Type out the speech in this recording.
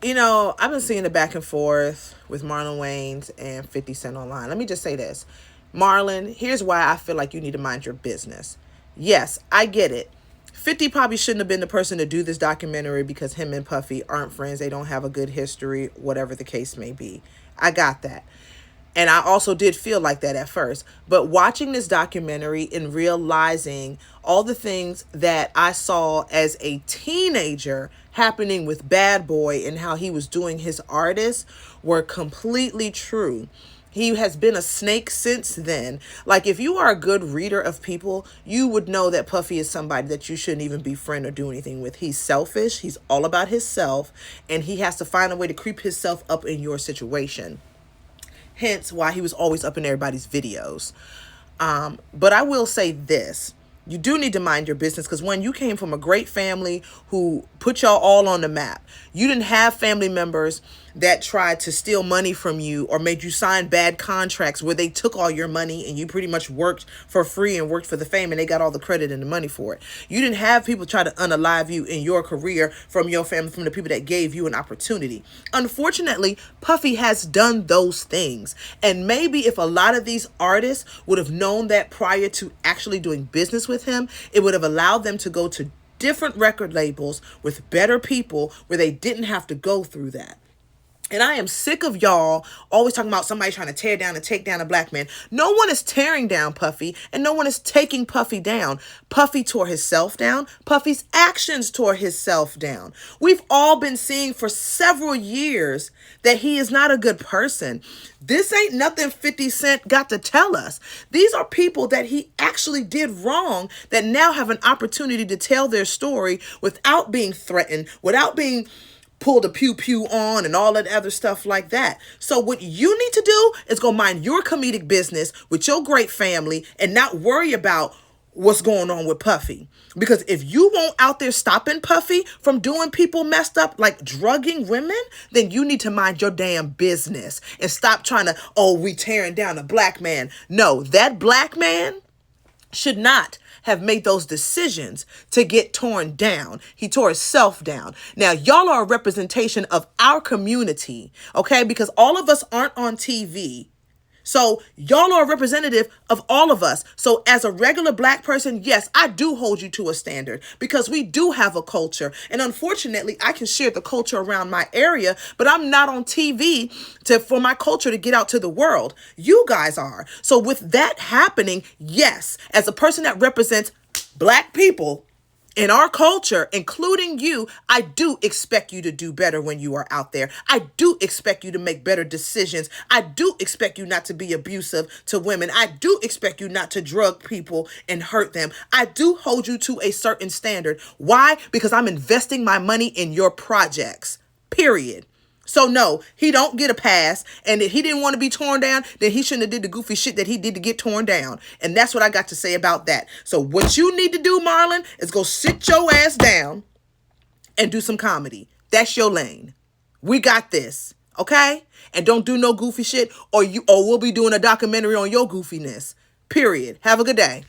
I've been seeing the back and forth with Marlon Wayans and 50 Cent online. Let me just say this. Marlon, here's why I feel like you need to mind your business. Yes, I get it. 50 probably shouldn't have been the person to do this documentary because him and Puffy aren't friends. They don't have a good history, whatever the case may be. I got that. And I also did feel like that at first. But watching this documentary and realizing all the things that I saw as a teenager happening with Bad Boy and how he was doing his artist were completely true. He has been a snake since then. Like, if you are a good reader of people, you would know that Puffy is somebody that you shouldn't even befriend or do anything with. He's selfish. He's all about himself. And he has to find a way to creep himself up in your situation. Hence why he was always up in everybody's videos. But I will say this. You do need to mind your business, because when you came from a great family who put y'all all on the map, you didn't have family members that tried to steal money from you or made you sign bad contracts where they took all your money and you pretty much worked for free and worked for the fame and they got all the credit and the money for it. You didn't have people try to unalive you in your career from your family, from the people that gave you an opportunity. Unfortunately, Puffy has done those things. And maybe if a lot of these artists would have known that prior to actually doing business with him, it would have allowed them to go to different record labels with better people where they didn't have to go through that. And I am sick of y'all always talking about somebody trying to tear down and take down a black man. No one is tearing down Puffy, and no one is taking Puffy down. Puffy tore himself down. Puffy's actions tore himself down. We've all been seeing for several years that he is not a good person. This ain't nothing 50 Cent got to tell us. These are people that he actually did wrong that now have an opportunity to tell their story without being threatened, without being pull the pew pew on and all that other stuff like that. So what you need to do is go mind your comedic business with your great family and not worry about what's going on with Puffy. Because if you won't out there stopping Puffy from doing people messed up, like drugging women, then you need to mind your damn business and stop trying to, we tearing down a black man. No, that black man should not have made those decisions to get torn down. He tore himself down. Now, y'all are a representation of our community, okay? Because all of us aren't on TV. So y'all are a representative of all of us. So as a regular black person, yes, I do hold you to a standard because we do have a culture. And unfortunately, I can share the culture around my area, but I'm not on TV for my culture to get out to the world. You guys are. So with that happening, yes, as a person that represents black people in our culture, including you, I do expect you to do better when you are out there. I do expect you to make better decisions. I do expect you not to be abusive to women. I do expect you not to drug people and hurt them. I do hold you to a certain standard. Why? Because I'm investing my money in your projects, period. So no, he don't get a pass. And if he didn't want to be torn down, then he shouldn't have did the goofy shit that he did to get torn down. And that's what I got to say about that. So what you need to do, Marlon, is go sit your ass down and do some comedy. That's your lane. We got this. Okay? And don't do no goofy shit or we'll be doing a documentary on your goofiness. Period. Have a good day.